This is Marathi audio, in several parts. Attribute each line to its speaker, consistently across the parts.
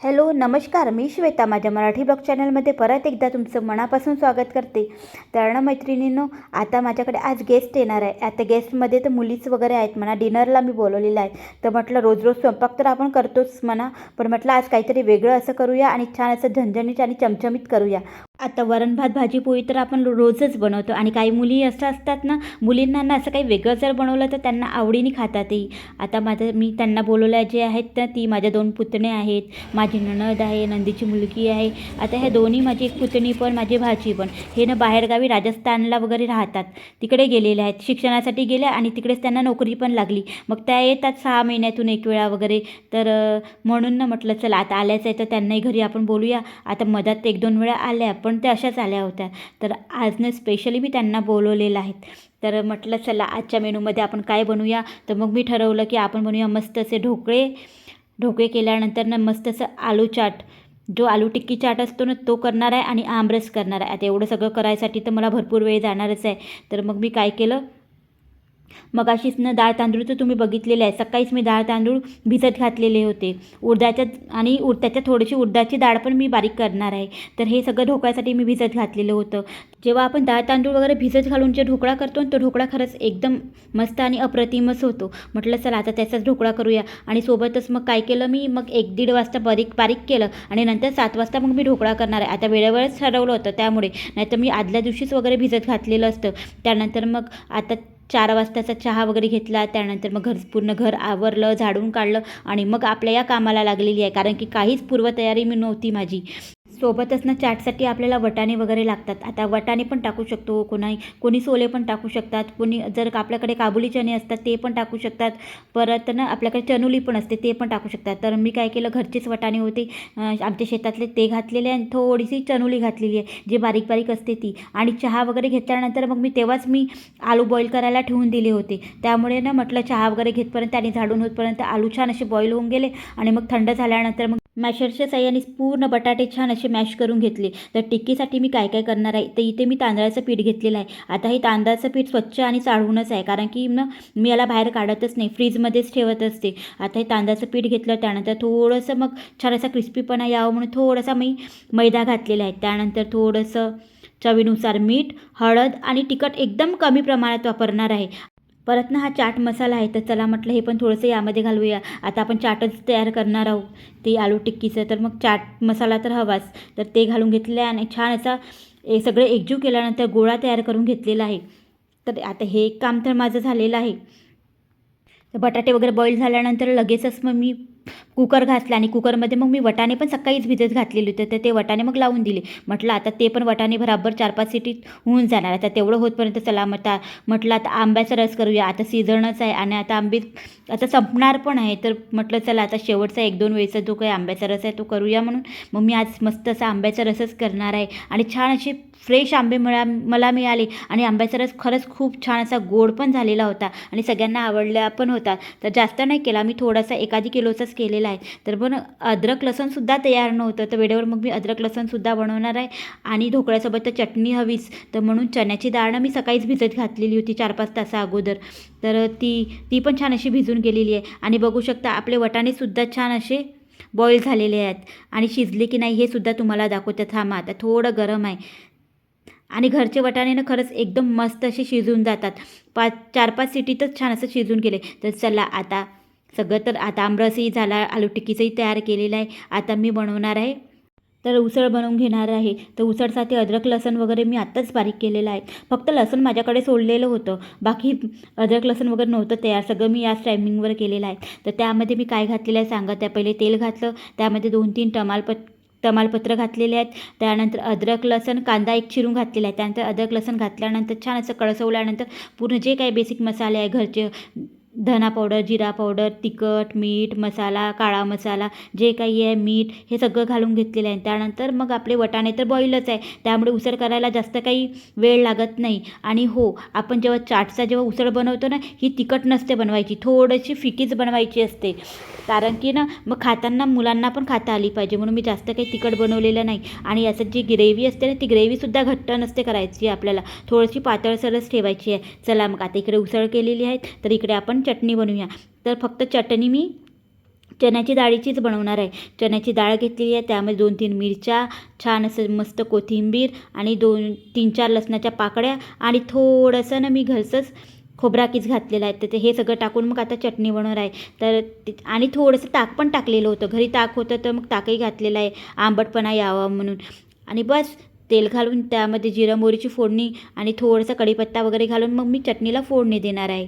Speaker 1: हॅलो नमस्कार, मी श्वेता माझ्या मराठी ब्लॉग चॅनलमध्ये परत एकदा तुमचं मनापासून स्वागत करते. तर मैत्रिणींनो, आता माझ्याकडे आज गेस्ट येणार आहे. आता गेस्टमध्ये तर मुलीच वगैरे आहेत म्हणा. डिनरला मी बोलवलेलं आहे. तर म्हटलं रोज रोज स्वयंपाक तर आपण करतोच म्हणा, पण म्हटलं आज काहीतरी वेगळं असं करूया आणि छान असं झणझणीत आणि चमचमीत करूया. आता वरण भात भाजी पोळी तर आपण रोजच बनवतो आणि काही मुली असं असतात ना, मुलींना ना असं काही वेगळं जर बनवलं तर त्यांना आवडीने खातातही. आता मी त्यांना बोलवल्या जे आहेत तर ती माझ्या 2 पुतणे आहेत, माझी नणद आहे, नंदीची मुलगी आहे. आता ह्या दोन्ही, माझी एक पुतणी पण माझी भाची पण, हे ना बाहेरगावी राजस्थानला वगैरे राहतात. तिकडे गेलेले आहेत, शिक्षणासाठी गेल्या आणि तिकडेच त्यांना नोकरी पण लागली. मग त्या येतात 6 महिन्यातून एक वेळा वगैरे. तर म्हणून ना म्हटलं चला आता आल्याच आहे तर त्यांनाही घरी आपण बोलूया. आता मधात 1-2 वेळा आल्या पण त्या अशाच आल्या होत्या. तर आज ना स्पेशली मी त्यांना बोलवलेलं आहे. तर म्हटलं चला आजच्या मेनूमध्ये आपण काय बनवूया. तर मग मी ठरवलं की आपण बनवूया मस्त असे ढोकळे केल्यानंतर ना मस्त असं आलू चाट, जो आलू टिक्की चाट असतो ना तो करणार आहे आणि आमरस करणार आहे. आता एवढं सगळं करायसाठी तर मला भरपूर वेळ जाणारच आहे. तर मग मी काय केलं, मगाशीच ना डाळ तांदूळ तर तुम्ही बघितलेलं आहे. सकाळीच मी डाळ तांदूळ भिजत घातलेले होते उडदाच्या, आणि त्याच्यात थोडीशी उडदाची डाळ पण मी बारीक करणार आहे. तर हे सगळं ढोकळ्यासाठी मी भिजत घातलेलं होतं. जेव्हा आपण डाळ तांदूळ वगैरे भिजत घालून जे ढोकळा करतो तो ढोकळा खरंच एकदम मस्त आणि अप्रतिमच होतो. म्हटलं चला आता त्याचाच ढोकळा करूया. आणि सोबतच मग काय केलं मी, मग 1-1.5 वाजता बारीक केलं आणि नंतर 7 वाजता मग मी ढोकळा करणार आहे. आता वेळेवरच ठरवलं होतं त्यामुळे, नाहीतर मी आदल्या दिवशीच वगैरे भिजत घातलेलं असतं. त्यानंतर मग आता 4 वाजताचा चहा वगैरे घेतला. त्यानंतर मग पूर्ण घर आवरलं, झाडून काढलं आणि मग आपल्या या कामाला लागलेली आहे. कारण की काहीच पूर्वतयारी मी नव्हती माझी. सोबतच ना चाटसाठी आपल्याला वटाणे वगैरे लागतात. आता वटाणे पण टाकू शकतो, कोणी सोले पण टाकू शकतात, कोणी जर आपल्याकडे काबुली चणे असतात ते पण टाकू शकतात. परत ना आपल्याकडे चनुली पण असते ते पण टाकू शकतात. तर मी काय केलं, घरचेच वटाणे होते आमच्या शेतातले ते घातलेले आणि थोडीशी चनुली घातलेली आहे जी बारीक बारीक असते ती. आणि चहा वगैरे घेतल्यानंतर मग तेव्हाच मी आलू बॉईल करायला ठेवून दिले होते. त्यामुळे ना म्हटलं चहा वगैरे घेतपर्यंत आणि झाडून होतपर्यंत आलू छान असे बॉईल होऊन गेले. आणि मग थंड झाल्यानंतर मग मॅशरच्या साहाय्याने पूर्ण बटाटे छान असे मॅश करून घेतले. तर टिक्कीसाठी मी काय काय करणार आहे, तर इथे मी तांदळाचं पीठ घेतलेलं आहे. आता हे तांदळाचं पीठ स्वच्छ आणि चाळूनच आहे, कारण की मी याला बाहेर काढतच नाही, फ्रीजमध्येच ठेवत असते. आता हे तांदळाचं पीठ घेतलं. त्यानंतर थोडंसं मग छान असा क्रिस्पीपणा यावं म्हणून थोडासा मी मैदा घातलेला आहे. त्यानंतर थोडंसं चवीनुसार मीठ, हळद आणि तिखट एकदम कमी प्रमाणात वापरणार आहे. परत ना हा चाट मसाला आहे, तर चला म्हटलं हे पण थोडंसं यामध्ये घालूया. आता आपण चाटच तयार करणार आहोत ते आलू टिक्कीचं, तर मग चाट मसाला तर हवाच. तर ते घालून घेतलं आहे आणि छान असा सगळे एकजीव केल्यानंतर गोळा तयार करून घेतलेला आहे. तर आता हे काम तर माझं झालेलं आहे. बटाटे वगैरे बॉईल झाल्यानंतर लगेचच मग मी कुकर घातला आणि कुकरमध्ये मग मी वटाणे पण सकाळीच भिजत घातलेले होते. तर ते वटाणे मग लावून दिले. म्हटलं आता ते पण वटाणे बराबर 4-5 सिटीत होऊन जाणार. आता तेवढं होतपर्यंत चला म्हटलं आता आंब्याचा रस करूया. आता सीझनच आहे आणि आता आंबे आता संपणार पण आहे. तर म्हटलं चला आता शेवटचा 1-2 वेळेचा जो काही आंब्याचा रस आहे तो करूया म्हणून मग मी आज मस्त असा आंब्याचा रसच करणार आहे. आणि छान असे फ्रेश आंबे मला मिळाले आणि आंब्याचा रस खरंच खूप छान असा गोड पण झालेला होता आणि सगळ्यांना आवडला पण होता. तर जास्त नाही केला मी, थोडासा 1 किलोचाच केलेला आहे. तर पण अद्रक लसूणसुद्धा तयार नव्हतं, तर वेळेवर मग मी अद्रक लसूणसुद्धा बनवणार आहे. आणि ढोकळ्यासोबत तर चटणी हवीच, तर म्हणून चण्याची डाळ मी सकाळीच भिजत घातलेली होती 4-5 तासा अगोदर. तर ती पण छान अशी भिजून गेलेली आहे. आणि बघू शकता आपले वटाणेसुद्धा छान असे बॉईल झालेले आहेत. आणि शिजले की नाही हे सुद्धा तुम्हाला दाखवते. थांबा, आता थोडं गरम आहे. आणि घरचे वटाणे ना खरंच एकदम मस्त असे शिजून जातात. 4-5 सिटीतच छान असं शिजून गेले. तर चला आता सगळं, तर आता आमरसही झाला, आलू टिक्कीचंही तयार केलेलं आहे. आता मी बनवणार आहे, तर उसळ बनवून घेणार आहे. तर उसळसाठी अद्रक लसूण वगैरे मी आत्ताच बारीक केलेलं आहे. फक्त लसूण माझ्याकडे सोडलेलं होतं, बाकी अद्रक लसूण वगैरे नव्हतं तयार, सगळं मी याच टायमिंगवर केलेलं आहे. तर त्यामध्ये मी काय घातलेलं आहे सांगा. त्या पहिले तेल घातलं, त्यामध्ये 2-3 तमालपत्र घातलेले आहेत, त्यानंतर अद्रक लसण कांदा एक चिरून घातलेला आहे, त्यानंतर अद्रक लसण घातल्यानंतर छान असं कळसवल्यानंतर पूर्ण जे काही बेसिक मसाले आहे घरचे, धना पावडर, जिरा पावडर, तिखट, मीठ, मसाला, काळा मसाला, जे काही आहे मीठ, हे सगळं घालून घेतलेलं आहे. त्यानंतर मग आपले वाटाणे तर बॉईलच आहे, त्यामुळे उसळ करायला जास्त काही वेळ लागत नाही. आणि हो, आपण जेव्हा चाटचा जेव्हा उसळ बनवतो ना, ही तिखट नसते बनवायची, थोडीशी फिकीच बनवायची असते, कारण की ना मग खाताना मुलांना पण खाता आली पाहिजे, म्हणून मी जास्त काही तिखट बनवलेलं नाही. आणि याचं जी ग्रेव्ही असते ना, ती ग्रेव्हीसुद्धा घट्ट नसते करायची, आपल्याला थोडीशी पातळसरच ठेवायची आहे. चला मग आता इकडे उसळ केलेली आहे, तर इकडे आपण चटणी बनवूया. तर फक्त चटणी मी चण्याची डाळीचीच बनवणार आहे. चण्याची डाळ घेतलेली आहे, त्यामध्ये 2-3 मिरच्या, छान असं मस्त कोथिंबीर आणि 2-3-4 लसणाच्या पाकळ्या आणि थोडंसं ना मी घरचंच खोबरा कीस घातलेला आहे. तर हे सगळं टाकून मग आता चटणी बनवणार आहे. तर आणि थोडंसं ताक पण टाकलेलं होतं, घरी ताक होतं तर मग ताकही घातलेलं आहे आंबटपणा यावा म्हणून. आणि बस तेल घालून त्यामध्ये जिरं मोहरीची फोडणी आणि थोडंसं कढीपत्ता वगैरे घालून मग मी चटणीला फोडणी देणार आहे.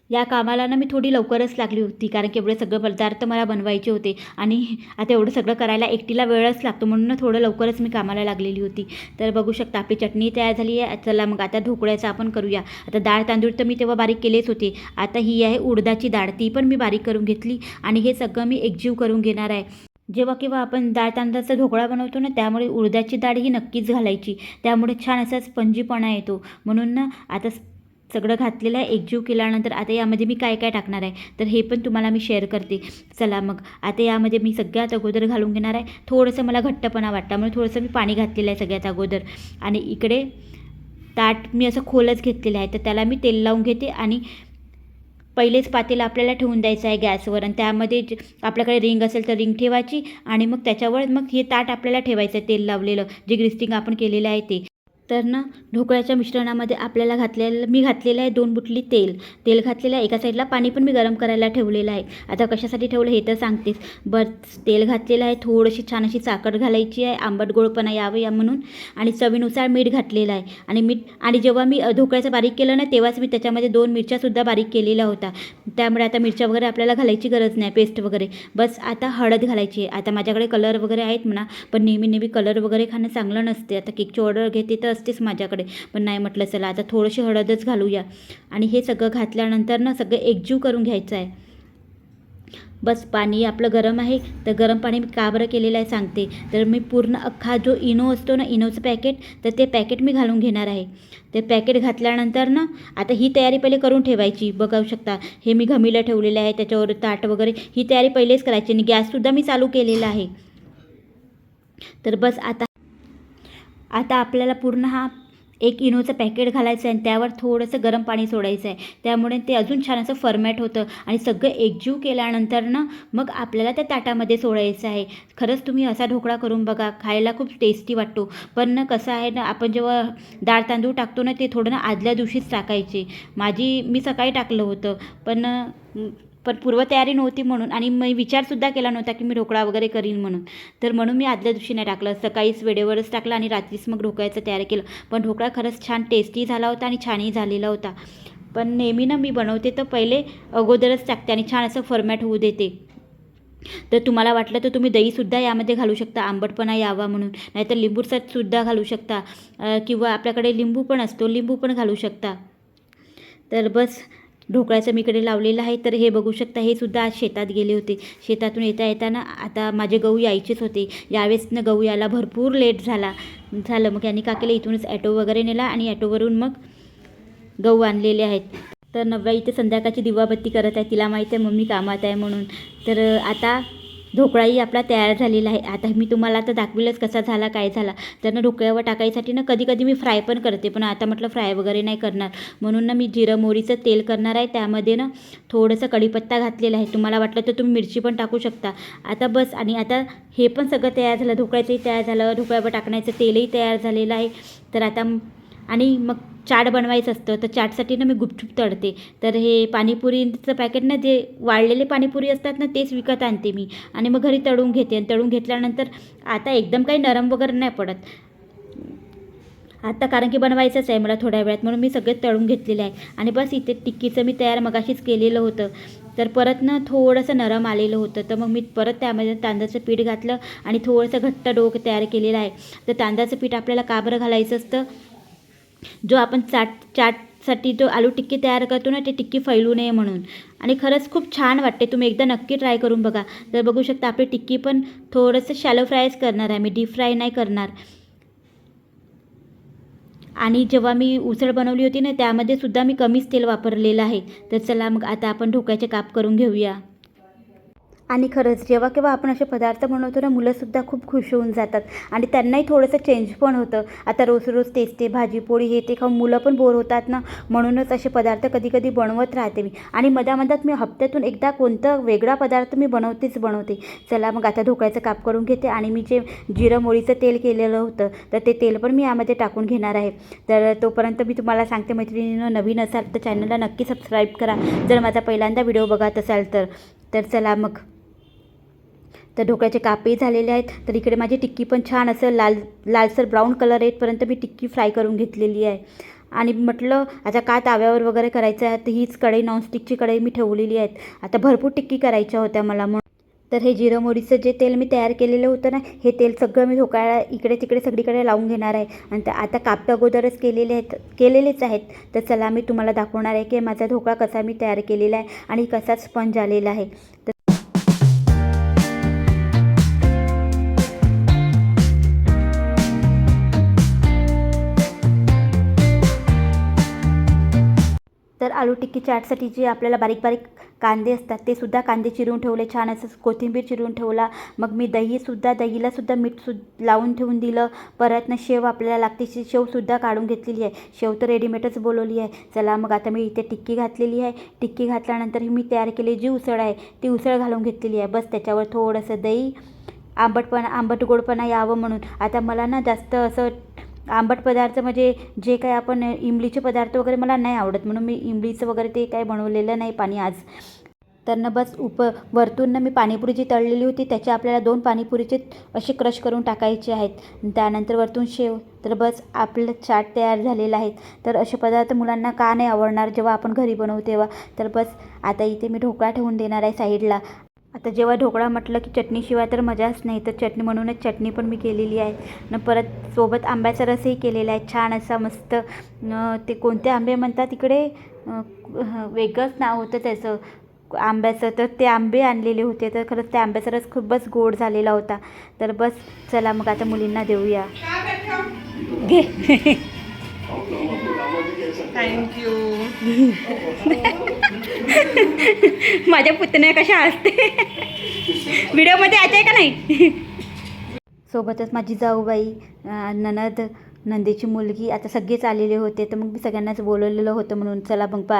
Speaker 1: या कामाला ना मी थोडी लवकरच लागली होती, कारण की एवढे सगळे पदार्थ मला बनवायचे होते आणि आता एवढं सगळं करायला एकटीला वेळच लागतो, म्हणून ना थोडं लवकरच मी कामाला लागलेली होती. तर बघू शकता आपली चटणी तयार झाली आहे. चला मग आता ढोकळ्याचं आपण करूया. आता डाळ तांदूळ तर मी तेव्हा बारीक केलेच होते, आता ही आहे उडदाची डाळ, ती पण मी बारीक करून घेतली आणि हे सगळं मी एकजीव करून घेणार आहे. जेव्हा केव्हा आपण डाळ तांदळाचा ढोकळा बनवतो ना, त्यामुळे उडदाची डाळ ही नक्कीच घालायची, त्यामुळे छान असा स्पंजीपणा येतो. म्हणून ना आता सगळं घातलेलं आहे, एकजीव केल्यानंतर आता यामध्ये मी काय काय टाकणार आहे तर हे पण तुम्हाला मी शेअर करते. चला मग आता यामध्ये मी सगळ्यात अगोदर घालून घेणार आहे, थोडंसं मला घट्टपणा वाटतं म्हणून थोडंसं मी पाणी घातलेलं आहे सगळ्यात अगोदर. आणि इकडे ताट मी असं खोलच घेतलेलं आहे, तर त्याला मी तेल लावून घेते आणि पहिलेच पातेलं आपल्याला ठेवून द्यायचं आहे गॅसवर, आणि त्यामध्ये आपल्याकडे रिंग असेल तर रिंग ठेवायची आणि मग त्याच्यावर मग हे ताट आपल्याला ठेवायचं आहे तेल लावलेलं, जे ग्रीसिंग आपण केलेलं आहे ते. तर ना ढोकळ्याच्या मिश्रणामध्ये आपल्याला मी घातलेलं आहे 2 बुटली तेल घातलेलं आहे. एका साईडला पाणी पण मी गरम करायला ठेवलेलं आहे. आता कशासाठी ठेवलं हे तर सांगतेच. बस तेल घातलेलं आहे, थोडीशी छान अशी साखर घालायची आहे आंबट गोडपणा यावं या म्हणून, आणि चवीनुसार मीठ घातलेलं आहे. आणि मीठ, आणि जेव्हा मी ढोकळ्याचं बारीक केलं ना, तेव्हाच मी त्याच्यामध्ये 2 मिरच्यासुद्धा बारीक केलेल्या होत्या, त्यामुळे आता मिरच्या वगैरे आपल्याला घालायची गरज नाही, पेस्ट वगैरे. बस आता हळद घालायची आहे. आता माझ्याकडे कलर वगैरे आहेत म्हणा, पण नेहमी कलर वगैरे खाणं चांगलं नसते. आता केकची ऑर्डर घेते तर असतेच माझ्याकडे, पण नाही म्हटलं चला आता थोडीशी हळदच घालूया. आणि हे सगळं घातल्यानंतर ना सगळं एकजीव करून घ्यायचं आहे. बस पाणी आपलं गरम आहे, तर गरम पाणी मी का बरं केलेलं आहे सांगते. तर मी पूर्ण अख्खा जो इनो असतो ना, इनोचं पॅकेट, तर ते पॅकेट मी घालून घेणार आहे. ते पॅकेट घातल्यानंतर ना आता ही तयारी पहिले करून ठेवायची. बघू शकता हे मी घमीला ठेवलेलं आहे, त्याच्यावर ताट वगैरे, ही तयारी पहिलेच करायची आणि गॅससुद्धा मी चालू केलेला आहे. तर बस आता आपल्याला पूर्ण हा 1 इनोचं पॅकेट घालायचं आहे आणि त्यावर थोडंसं गरम पाणी सोडायचं आहे, त्यामुळे ते अजून छान असं फर्मेट होतं. आणि सगळं एकजीव केल्यानंतर ना मग आपल्याला त्या ताटामध्ये सोडायचं आहे. खरंच तुम्ही असा ढोकळा करून बघा, खायला खूप टेस्टी वाटतो. पण ना कसं आहे ना, आपण जेव्हा डाळ तांदूळ टाकतो ना, ते थोडं ना आदल्या दिवशीच टाकायचे. मी सकाळी टाकलं होतं, पण पूर्वतयारी नव्हती म्हणून, आणि मी विचारसुद्धा केला नव्हता की मी ढोकळा वगैरे करीन म्हणून मी आदल्या दिवशी नाही टाकलं, सकाळीच वेळेवरच टाकलं आणि रात्रीच मग ढोकळ्याचं तयारी केलं. पण ढोकळा खरंच छान टेस्टी झाला होता आणि छानही झालेला होता. पण नेहमी ना मी बनवते तर पहिले अगोदरच टाकते आणि छान असं फॉर्मॅट होऊ देते. तर तुम्हाला वाटलं तर तुम्ही दहीसुद्धा यामध्ये घालू शकता आंबटपणा यावा म्हणून, नाहीतर लिंबू सरसुद्धा घालू शकता, किंवा आपल्याकडे लिंबू पण असतो, लिंबू पण घालू शकता. तर बस ढोकळ्याचं मी इकडे लावलेलं आहे. तर हे बघू शकता, हे सुद्धा आज शेतात गेले होते. शेतातून येताना आता माझे गहू यायचेच होते, यावेळेसनं गहू यायला भरपूर लेट झालं. मग यांनी का केलं, इथूनच ॲटो वगैरे नेला आणि ॲटोवरून मग गहू आणलेले आहेत. तर नव्या इथे संध्याकाळची दिवाबत्ती करत आहे, तिला माहीत आहे मम्मी कामात आहे म्हणून. तर आता ढोकळाही आपला तयार झालेला आहे. आता मी तुम्हाला आता दाखविलंच कसा झाला काय झाला. तर ना ढोकळ्यावर टाकायसाठी ना कधी मी फ्राय पण करते, पण आता म्हटलं फ्राय वगैरे नाही करणार, म्हणून ना मी जिरं मोहरीचं तेल करणार आहे. त्यामध्ये ना थोडंसं कढीपत्ता घातलेला आहे, तुम्हाला वाटलं तर तुम्ही मिरची पण टाकू शकता. आता बस, आणि आता हे पण सगळं तयार झालं, ढोकळ्याचंही तयार झालं, ढोकळ्यावर टाकण्याचं तेलही तयार झालेलं आहे. तर आता आणि मग चाट बनवायचं असतं, तर चाटसाठी ना मी गुपचूप तळते. तर हे पाणीपुरीचं पॅकेट ना, जे वाळलेले पाणीपुरी असतात ना, तेच विकत आणते मी आणि मग घरी तळून घेते. आणि तळून घेतल्यानंतर आता एकदम काही नरम वगैरे नाही पडत आता, कारण की बनवायचंच आहे मला थोड्या वेळात, म्हणून मी सगळे तळून घेतलेले आहे. आणि बस इथे टिक्कीचं मी तयार मगाशीच केलेलं होतं. तर परत ना थोडंसं नरम आलेलं होतं, तर मग मी परत त्यामध्ये तांदळाचं पीठ घातलं आणि थोडंसं घट्ट डो तयार केलेला आहे. तर तांदळाचं पीठ आपल्याला का बरं घालायचं असतं, जो आपण चाटसाठी जो आलू टिक्की तयार करतो ना, ती टिक्की फैलू नये म्हणून. आणि खरंच खूप छान वाटते, तुम्ही एकदा नक्की ट्राय करून बघा. तर बघू शकता आपली टिक्की पण थोडंसं शॅलो फ्रायच करणार आहे मी, डीप फ्राय नाही करणार. आणि जेव्हा मी उसळ बनवली होती ना, त्यामध्ये सुद्धा मी कमीच तेल वापरलेलं आहे. तर चला मग आता आपण ढोकळ्याचे काप करून घेऊया. आणि खरंच जेव्हा केव्हा आपण असे पदार्थ बनवतो ना, मुलंसुद्धा खूप खुश होऊन जातात आणि त्यांनाही थोडंसं चेंज पण होतं. आता रोज रोज तेच ते भाजी पोळी हे ते खाऊन मुलं पण बोर होतात ना, म्हणूनच असे पदार्थ कधी कधी बनवत राहते मी. आणि मधामधात मी हप्त्यातून एकदा कोणता वेगळा पदार्थ मी बनवते. चला मग आता ढोकळ्याचं काप करून घेते आणि मी जे जिरं मोहरीचं तेल केलेलं होतं, तर ते तेल पण मी यामध्ये टाकून घेणार आहे. तर तोपर्यंत मी तुम्हाला सांगते मैत्रिणींनो, नवीन असाल तर चॅनलला नक्की सबस्क्राईब करा, जर माझा पहिल्यांदा व्हिडिओ बघत असाल तर. चला मग, तर ढोकळ्याचे कापही झालेले आहेत. तर इकडे माझी टिक्की पण छान असं लालसर ब्राऊन कलर येतपर्यंत मी टिक्की फ्राय करून घेतलेली आहे. आणि म्हटलं आता का ताव्यावर वगैरे करायचं आहे, तर हीच कढई नॉनस्टिकची कढई मी ठेवलेली आहेत. आता भरपूर टिक्की करायच्या होत्या मला म्हणून. तर हे जिरं मोहरीचं जे तेल मी तयार केलेलं होतं ना, हे तेल सगळं मी ढोकळ्याला इकडे तिकडे सगळीकडे लावून घेणार आहे. आणि आता काप अगोदरच केलेलेच आहेत. तर चला मी तुम्हाला दाखवणार आहे की माझा ढोकळा कसा मी तयार केलेला आहे आणि कसा स्पंज आलेला आहे. तर आलू टिक्की चाटसाठी जे आपल्याला बारीक बारीक कांदे असतात, ते सुद्धा कांदे चिरून ठेवले, छान असं कोथिंबीर चिरून ठेवला. मग मी दहीला मीठ लावून ठेवून दिलं. परत ना शेव आपल्याला लागते, शेवसुद्धा काढून घेतलेली आहे. शेव तर रेडीमेडच बोलवली आहे. चला मग आता मी इथे टिक्की घातलेली आहे. टिक्की घातल्यानंतर मी तयार केलेली जी उसळ आहे, ती उसळ घालून घेतलेली आहे. बस त्याच्यावर थोडंसं दही, आंबट गोडपणा यावं म्हणून. आता मला ना जास्त असं आंबट पदार्थ म्हणजे जे काही आपण इमलीचे पदार्थ वगैरे मला नाही आवडत, म्हणून मी इमलीचं वगैरे ते काही बनवलेलं नाही पाणी आज. तर ना बस वरतून ना मी पाणीपुरी जी तळलेली होती, त्याचे आपल्याला 2 पाणीपुरीचे असे क्रश करून टाकायचे आहेत. त्यानंतर वरतून शेव. तर बस आपलं चाट तयार झालेलं आहे. तर असे पदार्थ मुलांना का नाही आवडणार जेव्हा आपण घरी बनवू तेव्हा. तर बस आता इथे मी ढोकळा ठेवून देणार आहे साईडला. आता जेव्हा ढोकळा म्हटलं की चटणीशिवाय तर मजाच नाही, तर चटणी म्हणूनच चटणी पण मी केलेली आहे. न परत सोबत आंब्याचा रसही केलेला आहे छान असा मस्त. ते कोणते आंबे म्हणतात इकडे, वेगळंच नाव होतं त्याचं आंब्याचं. तर ते आंबे आणलेले होते, तर खरंच त्या आंब्याचा रस खूपच गोड झालेला होता. तर बस चला मग आता मुलींना देऊया. घे.
Speaker 2: थँक्यू.
Speaker 1: माझ्या पुतण्या कशा असते व्हिडिओमध्ये आहे का नाही. सोबतच माझी जाऊबाई, नंदेची मुलगी, आता सगळेच आलेले होते. तर मग मी सगळ्यांनाच बोलवलेलं होतं म्हणून. चला मग बाय.